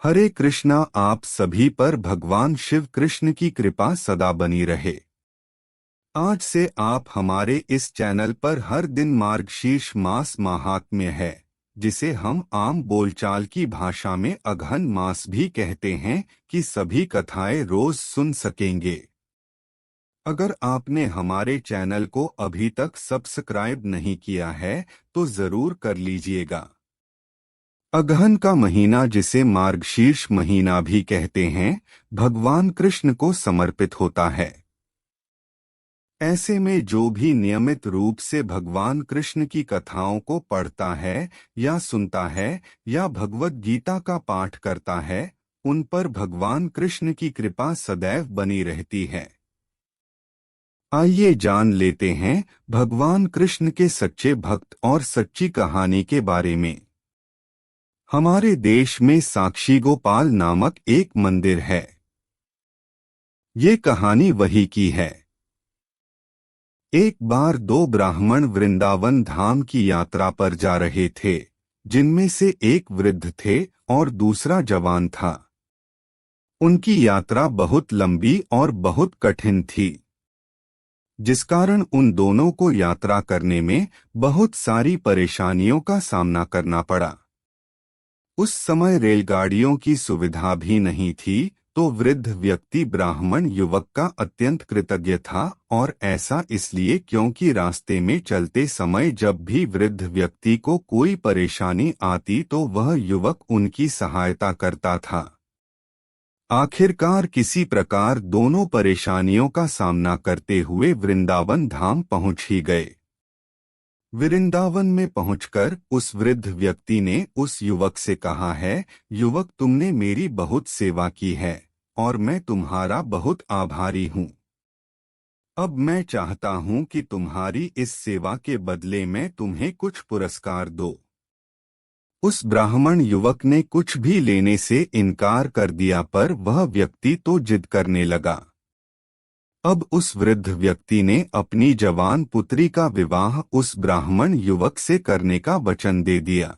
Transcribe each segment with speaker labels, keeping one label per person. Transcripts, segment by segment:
Speaker 1: हरे कृष्णा। आप सभी पर भगवान शिव कृष्ण की कृपा सदा बनी रहे। आज से आप हमारे इस चैनल पर हर दिन मार्गशीर्ष मास महात्म्य है, जिसे हम आम बोलचाल की भाषा में अघन मास भी कहते हैं, कि सभी कथाएं रोज सुन सकेंगे। अगर आपने हमारे चैनल को अभी तक सब्सक्राइब नहीं किया है तो जरूर कर लीजिएगा। अगहन का महीना, जिसे मार्गशीर्ष महीना भी कहते हैं, भगवान कृष्ण को समर्पित होता है। ऐसे में जो भी नियमित रूप से भगवान कृष्ण की कथाओं को पढ़ता है या सुनता है या भगवत गीता का पाठ करता है, उन पर भगवान कृष्ण की कृपा सदैव बनी रहती है। आइए जान लेते हैं भगवान कृष्ण के सच्चे भक्त और सच्ची कहानी के बारे में। हमारे देश में साक्षी गोपाल नामक एक मंदिर है। ये कहानी वही की है। एक बार दो ब्राह्मण वृंदावन धाम की यात्रा पर जा रहे थे, जिनमें से एक वृद्ध थे और दूसरा जवान था। उनकी यात्रा बहुत लंबी और बहुत कठिन थी, जिस कारण उन दोनों को यात्रा करने में बहुत सारी परेशानियों का सामना करना पड़ा। उस समय रेलगाड़ियों की सुविधा भी नहीं थी, तो वृद्ध व्यक्ति ब्राह्मण युवक का अत्यंत कृतज्ञ था, और ऐसा इसलिए क्योंकि रास्ते में चलते समय जब भी वृद्ध व्यक्ति को कोई परेशानी आती तो वह युवक उनकी सहायता करता था। आखिरकार किसी प्रकार दोनों परेशानियों का सामना करते हुए वृंदावन धाम पहुंच ही गए। वृंदावन में पहुंचकर उस वृद्ध व्यक्ति ने उस युवक से कहा है, युवक, तुमने मेरी बहुत सेवा की है और मैं तुम्हारा बहुत आभारी हूँ। अब मैं चाहता हूँ कि तुम्हारी इस सेवा के बदले मैं तुम्हें कुछ पुरस्कार दो। उस ब्राह्मण युवक ने कुछ भी लेने से इनकार कर दिया, पर वह व्यक्ति तो जिद करने लगा। अब उस वृद्ध व्यक्ति ने अपनी जवान पुत्री का विवाह उस ब्राह्मण युवक से करने का वचन दे दिया।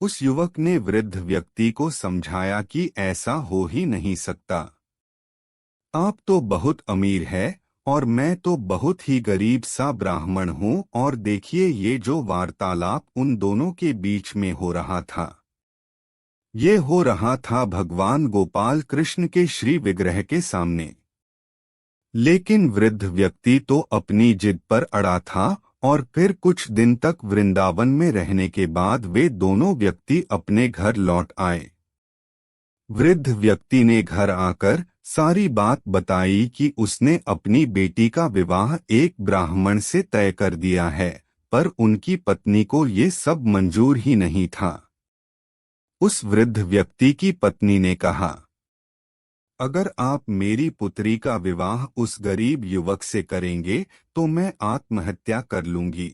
Speaker 1: उस युवक ने वृद्ध व्यक्ति को समझाया कि ऐसा हो ही नहीं सकता। आप तो बहुत अमीर है और मैं तो बहुत ही गरीब सा ब्राह्मण हूँ, और देखिए ये जो वार्तालाप उन दोनों के बीच में हो रहा था, ये हो रहा था भगवान गोपाल कृष्ण के श्री विग्रह के सामने। लेकिन वृद्ध व्यक्ति तो अपनी जिद पर अड़ा था, और फिर कुछ दिन तक वृंदावन में रहने के बाद वे दोनों व्यक्ति अपने घर लौट आए। वृद्ध व्यक्ति ने घर आकर सारी बात बताई कि उसने अपनी बेटी का विवाह एक ब्राह्मण से तय कर दिया है, पर उनकी पत्नी को ये सब मंजूर ही नहीं था। उस वृद्ध व्यक्ति की पत्नी ने कहा, अगर आप मेरी पुत्री का विवाह उस गरीब युवक से करेंगे तो मैं आत्महत्या कर लूंगी।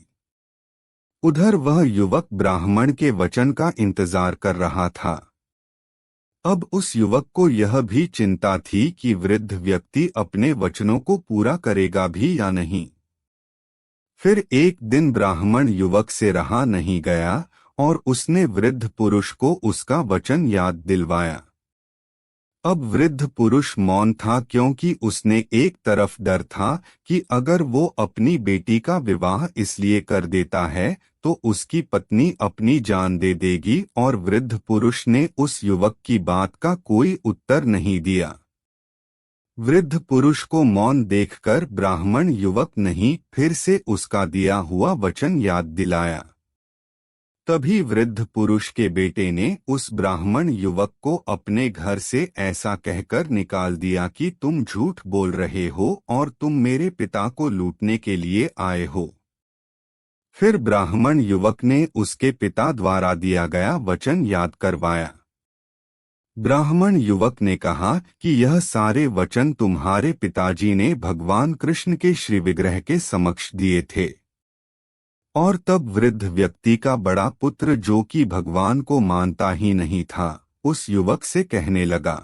Speaker 1: उधर वह युवक ब्राह्मण के वचन का इंतजार कर रहा था। अब उस युवक को यह भी चिंता थी कि वृद्ध व्यक्ति अपने वचनों को पूरा करेगा भी या नहीं। फिर एक दिन ब्राह्मण युवक से रहा नहीं गया और उसने वृद्ध पुरुष को उसका वचन याद दिलवाया। अब वृद्ध पुरुष मौन था, क्योंकि उसने एक तरफ डर था कि अगर वो अपनी बेटी का विवाह इसलिए कर देता है तो उसकी पत्नी अपनी जान दे देगी, और वृद्ध पुरुष ने उस युवक की बात का कोई उत्तर नहीं दिया। वृद्ध पुरुष को मौन देखकर ब्राह्मण युवक नहीं फिर से उसका दिया हुआ वचन याद दिलाया। तभी वृद्ध पुरुष के बेटे ने उस ब्राह्मण युवक को अपने घर से ऐसा कहकर निकाल दिया कि तुम झूठ बोल रहे हो और तुम मेरे पिता को लूटने के लिए आए हो। फिर ब्राह्मण युवक ने उसके पिता द्वारा दिया गया वचन याद करवाया। ब्राह्मण युवक ने कहा कि यह सारे वचन तुम्हारे पिताजी ने भगवान कृष्ण के श्री विग्रह के समक्ष दिए थे। और तब वृद्ध व्यक्ति का बड़ा पुत्र, जो कि भगवान को मानता ही नहीं था, उस युवक से कहने लगा,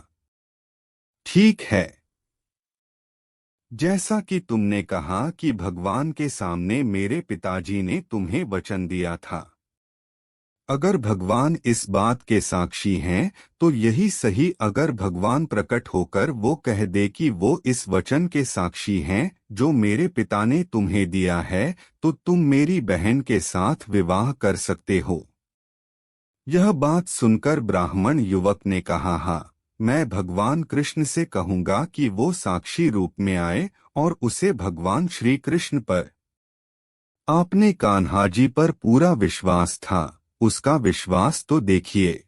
Speaker 1: ठीक है, जैसा कि तुमने कहा कि भगवान के सामने मेरे पिताजी ने तुम्हें वचन दिया था, अगर भगवान इस बात के साक्षी हैं, तो यही सही। अगर भगवान प्रकट होकर वो कह दे कि वो इस वचन के साक्षी हैं जो मेरे पिता ने तुम्हें दिया है, तो तुम मेरी बहन के साथ विवाह कर सकते हो। यह बात सुनकर ब्राह्मण युवक ने कहा, हाँ, मैं भगवान कृष्ण से कहूँगा कि वो साक्षी रूप में आए। और उसे भगवान श्री कृष्ण पर, आपने कान्हा जी पर पूरा विश्वास था। उसका विश्वास तो देखिए।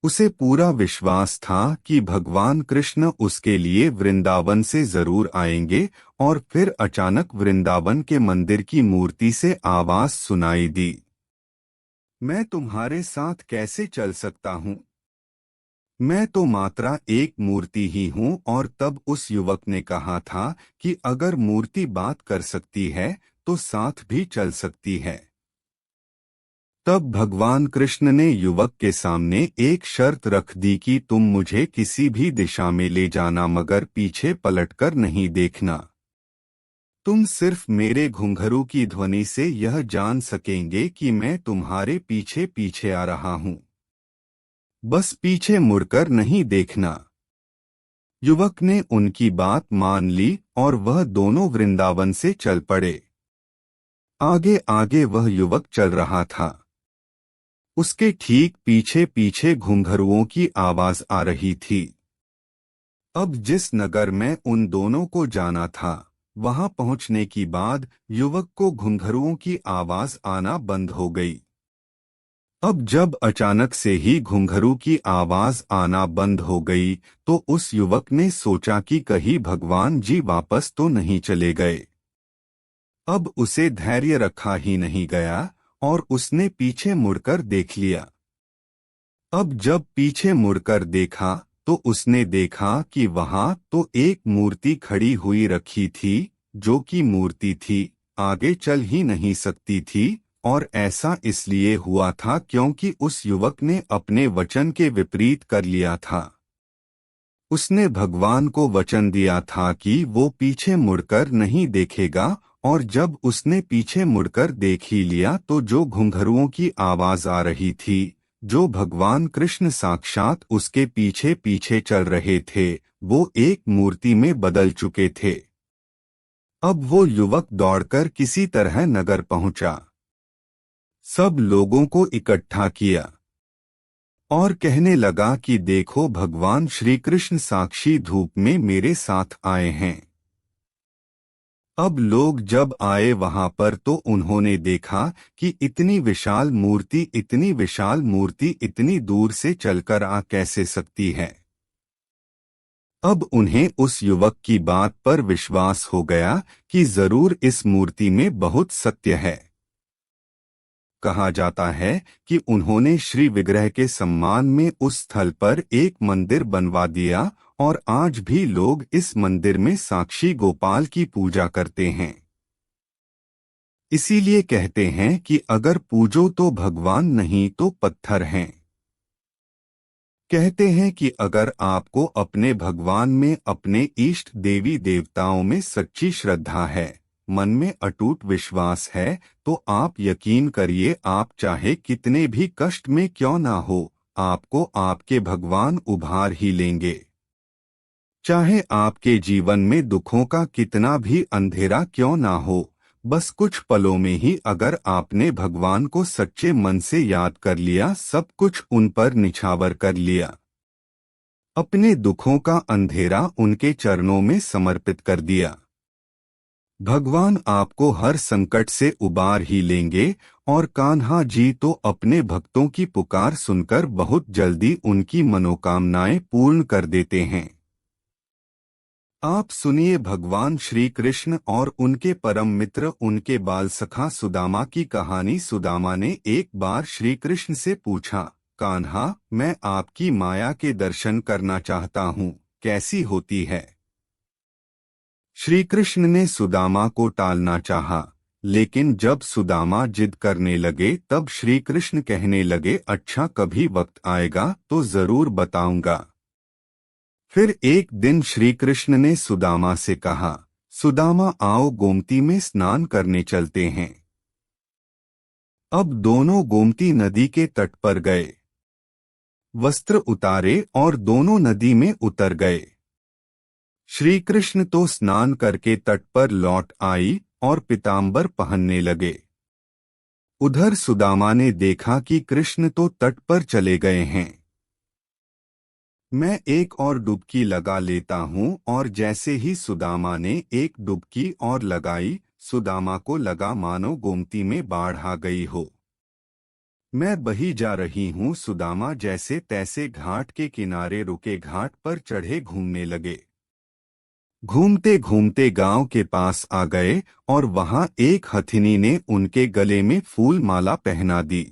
Speaker 1: उसे पूरा विश्वास था कि भगवान कृष्ण उसके लिए वृंदावन से जरूर आएंगे। और फिर अचानक वृंदावन के मंदिर की मूर्ति से आवाज सुनाई दी, मैं तुम्हारे साथ कैसे चल सकता हूँ? मैं तो मात्रा एक मूर्ति ही हूँ। और तब उस युवक ने कहा था कि अगर मूर्ति बात कर सकती है तो साथ भी चल सकती है। तब भगवान कृष्ण ने युवक के सामने एक शर्त रख दी कि तुम मुझे किसी भी दिशा में ले जाना, मगर पीछे पलटकर नहीं देखना। तुम सिर्फ मेरे घुंघरू की ध्वनि से यह जान सकेंगे कि मैं तुम्हारे पीछे पीछे आ रहा हूँ। बस पीछे मुड़कर नहीं देखना। युवक ने उनकी बात मान ली और वह दोनों वृंदावन से चल पड़े। आगे आगे वह युवक चल रहा था। उसके ठीक पीछे पीछे घुंघरुओं की आवाज आ रही थी। अब जिस नगर में उन दोनों को जाना था, वहां पहुंचने के बाद युवक को घुंघरुओं की आवाज आना बंद हो गई। अब जब अचानक से ही घुंघरू की आवाज आना बंद हो गई, तो उस युवक ने सोचा कि कहीं भगवान जी वापस तो नहीं चले गए। अब उसे धैर्य रखा ही नहीं गया और उसने पीछे मुड़कर देख लिया। अब जब पीछे मुड़कर देखा तो उसने देखा कि वहां तो एक मूर्ति खड़ी हुई रखी थी, जो कि मूर्ति थी आगे चल ही नहीं सकती थी। और ऐसा इसलिए हुआ था क्योंकि उस युवक ने अपने वचन के विपरीत कर लिया था। उसने भगवान को वचन दिया था कि वो पीछे मुड़कर नहीं देखेगा। और जब उसने पीछे मुड़कर देख ही लिया तो जो घुंघरुओं की आवाज आ रही थी, जो भगवान कृष्ण साक्षात उसके पीछे पीछे चल रहे थे, वो एक मूर्ति में बदल चुके थे। अब वो युवक दौड़कर किसी तरह नगर पहुंचा, सब लोगों को इकट्ठा किया और कहने लगा कि देखो, भगवान श्री कृष्ण साक्षी धूप में मेरे साथ आए हैं। अब लोग जब आए वहां पर तो उन्होंने देखा कि इतनी विशाल मूर्ति इतनी दूर से चलकर आ कैसे सकती है। अब उन्हें उस युवक की बात पर विश्वास हो गया कि जरूर इस मूर्ति में बहुत सत्य है। कहा जाता है कि उन्होंने श्री विग्रह के सम्मान में उस स्थल पर एक मंदिर बनवा दिया और आज भी लोग इस मंदिर में साक्षी गोपाल की पूजा करते हैं। इसीलिए कहते हैं कि अगर पूजो तो भगवान, नहीं तो पत्थर हैं। कहते हैं कि अगर आपको अपने भगवान में, अपने इष्ट देवी देवताओं में सच्ची श्रद्धा है, मन में अटूट विश्वास है, तो आप यकीन करिए, आप चाहे कितने भी कष्ट में क्यों ना हो, आपको आपके भगवान उभार ही लेंगे। चाहे आपके जीवन में दुखों का कितना भी अंधेरा क्यों ना हो, बस कुछ पलों में ही अगर आपने भगवान को सच्चे मन से याद कर लिया, सब कुछ उन पर निछावर कर लिया, अपने दुखों का अंधेरा उनके चरणों में समर्पित कर दिया, भगवान आपको हर संकट से उबार ही लेंगे। और कान्हा जी तो अपने भक्तों की पुकार सुनकर बहुत जल्दी उनकी मनोकामनाएं पूर्ण कर देते हैं। आप सुनिए भगवान श्री कृष्ण और उनके परम मित्र, उनके बाल सखा सुदामा की कहानी। सुदामा ने एक बार श्री कृष्ण से पूछा, कान्हा, मैं आपकी माया के दर्शन करना चाहता हूँ, कैसी होती है? श्री कृष्ण ने सुदामा को टालना चाहा, लेकिन जब सुदामा जिद करने लगे तब श्री कृष्ण कहने लगे, अच्छा, कभी वक्त आएगा तो जरूर बताऊंगा। फिर एक दिन श्री कृष्ण ने सुदामा से कहा, सुदामा आओ, गोमती में स्नान करने चलते हैं। अब दोनों गोमती नदी के तट पर गए, वस्त्र उतारे और दोनों नदी में उतर गए। श्री कृष्ण तो स्नान करके तट पर लौट आई और पीतांबर पहनने लगे। उधर सुदामा ने देखा कि कृष्ण तो तट पर चले गए हैं। मैं एक और डुबकी लगा लेता हूँ, और जैसे ही सुदामा ने एक डुबकी और लगाई, सुदामा को लगा मानो गोमती में बाढ़ आ गई हो। मैं बही जा रही हूँ। सुदामा जैसे तैसे घाट के किनारे रुके घाट पर चढ़े घूमने लगे। घूमते घूमते गांव के पास आ गए और वहां एक हथिनी ने उनके गले में फूल माला पहना दी।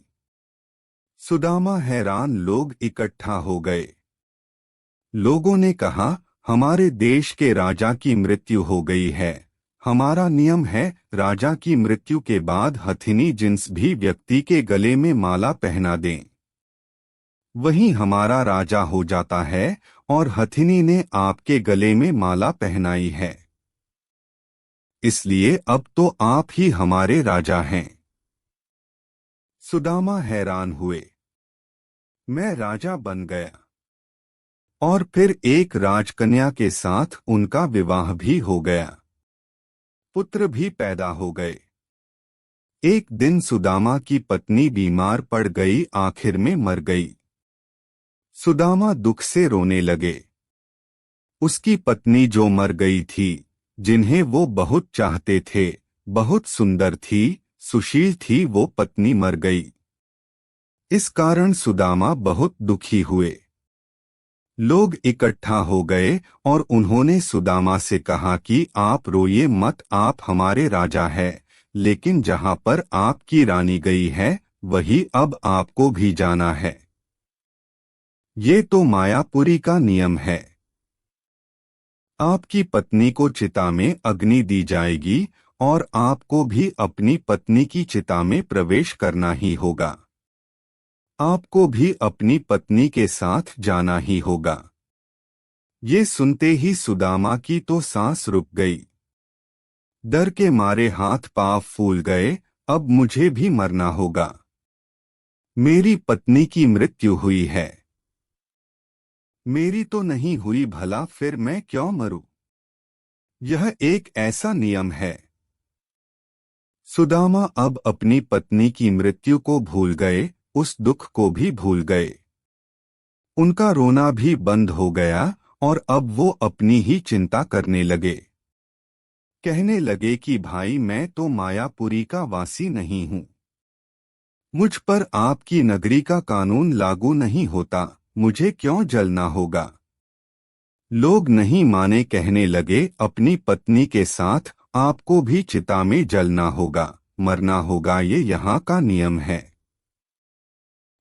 Speaker 1: सुदामा हैरान, लोग इकट्ठा हो गए। लोगों ने कहा, हमारे देश के राजा की मृत्यु हो गई है। हमारा नियम है, राजा की मृत्यु के बाद हथिनी जिस भी व्यक्ति के गले में माला पहना दें, वही हमारा राजा हो जाता है, और हथिनी ने आपके गले में माला पहनाई है, इसलिए अब तो आप ही हमारे राजा हैं। सुदामा हैरान हुए। मैं राजा बन गया। और फिर एक राजकन्या के साथ उनका विवाह भी हो गया। पुत्र भी पैदा हो गए। एक दिन सुदामा की पत्नी बीमार पड़ गई, आखिर में मर गई। सुदामा दुख से रोने लगे। उसकी पत्नी जो मर गई थी, जिन्हें वो बहुत चाहते थे, बहुत सुंदर थी, सुशील थी, वो पत्नी मर गई। इस कारण सुदामा बहुत दुखी हुए। लोग इकट्ठा हो गए और उन्होंने सुदामा से कहा कि आप रोइए मत, आप हमारे राजा हैं, लेकिन जहां पर आपकी रानी गई है, वही अब आपको भी जाना है। ये तो मायापुरी का नियम है। आपकी पत्नी को चिता में अग्नि दी जाएगी और आपको भी अपनी पत्नी की चिता में प्रवेश करना ही होगा। आपको भी अपनी पत्नी के साथ जाना ही होगा। ये सुनते ही सुदामा की तो सांस रुक गई। डर के मारे हाथ पांव फूल गए। अब मुझे भी मरना होगा। मेरी पत्नी की मृत्यु हुई है। मेरी तो नहीं हुई, भला फिर मैं क्यों मरूं? यह एक ऐसा नियम है। सुदामा अब अपनी पत्नी की मृत्यु को भूल गए, उस दुख को भी भूल गए। उनका रोना भी बंद हो गया और अब वो अपनी ही चिंता करने लगे। कहने लगे कि भाई, मैं तो मायापुरी का वासी नहीं हूँ। मुझ पर आपकी नगरी का कानून लागू नहीं होता, मुझे क्यों जलना होगा? लोग नहीं माने, कहने लगे, अपनी पत्नी के साथ आपको भी चिता में जलना होगा, मरना होगा, ये यहाँ का नियम है।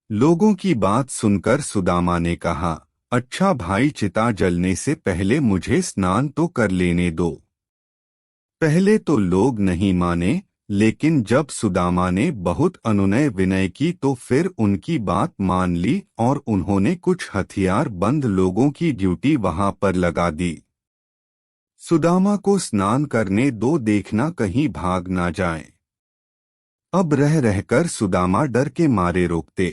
Speaker 1: लोगों की बात सुनकर सुदामा ने कहा, अच्छा भाई, चिता जलने से पहले मुझे स्नान तो कर लेने दो। पहले तो लोग नहीं माने, लेकिन जब सुदामा ने बहुत अनुनय विनय की तो फिर उनकी बात मान ली और उन्होंने कुछ हथियार बंद लोगों की ड्यूटी वहां पर लगा दी। सुदामा को स्नान करने दो, देखना कहीं भाग ना जाए। अब रह रहकर सुदामा डर के मारे रोकते।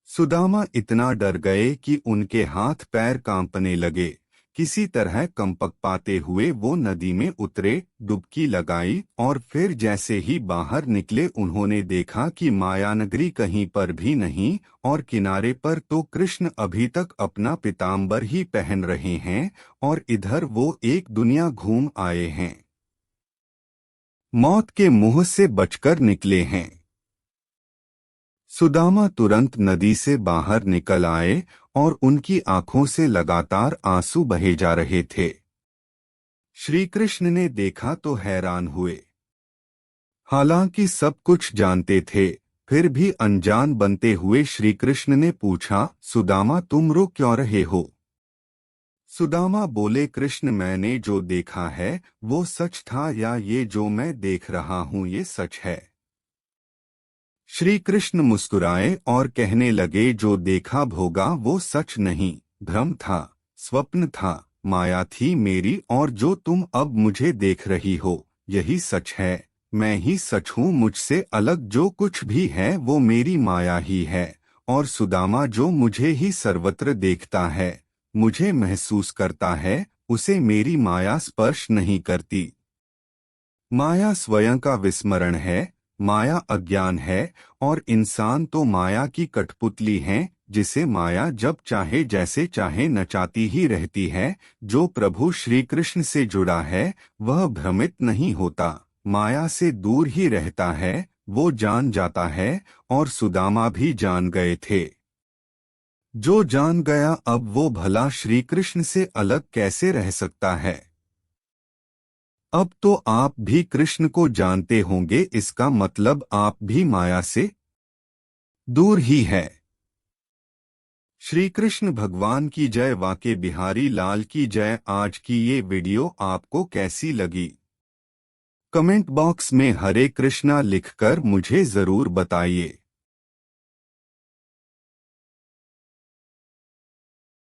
Speaker 1: सुदामा इतना डर गए कि उनके हाथ पैर कांपने लगे। किसी तरह कंपक पाते हुए वो नदी में उतरे, डुबकी लगाई और फिर जैसे ही बाहर निकले उन्होंने देखा कि मायानगरी कहीं पर भी नहीं, और किनारे पर तो कृष्ण अभी तक अपना पीतांबर ही पहन रहे हैं और इधर वो एक दुनिया घूम आए हैं। मौत के मुंह से बचकर निकले हैं। सुदामा तुरंत नदी से बाहर निकल आए और उनकी आंखों से लगातार आंसू बहे जा रहे थे। श्री कृष्ण ने देखा तो हैरान हुए। हालांकि सब कुछ जानते थे, फिर भी अनजान बनते हुए श्री कृष्ण ने पूछा, सुदामा, तुम रो क्यों रहे हो? सुदामा बोले, कृष्ण, मैंने जो देखा है वो सच था, या ये जो मैं देख रहा हूँ ये सच है? श्री कृष्ण मुस्कुराए और कहने लगे, जो देखा भोगा वो सच नहीं, भ्रम था, स्वप्न था, माया थी मेरी, और जो तुम अब मुझे देख रही हो यही सच है। मैं ही सच हूँ, मुझसे अलग जो कुछ भी है वो मेरी माया ही है। और सुदामा जो मुझे ही सर्वत्र देखता है, मुझे महसूस करता है, उसे मेरी माया स्पर्श नहीं करती। माया स्वयं का विस्मरण है, माया अज्ञान है, और इंसान तो माया की कठपुतली है जिसे माया जब चाहे जैसे चाहे नचाती ही रहती है। जो प्रभु श्री कृष्ण से जुड़ा है वह भ्रमित नहीं होता, माया से दूर ही रहता है, वो जान जाता है। और सुदामा भी जान गए थे। जो जान गया अब वो भला श्री कृष्ण से अलग कैसे रह सकता है। अब तो आप भी कृष्ण को जानते होंगे, इसका मतलब आप भी माया से दूर ही है। श्री कृष्ण भगवान की जय। वाके बिहारी लाल की जय। आज की ये वीडियो आपको कैसी लगी? कमेंट बॉक्स में हरे कृष्णा लिखकर मुझे जरूर बताइए।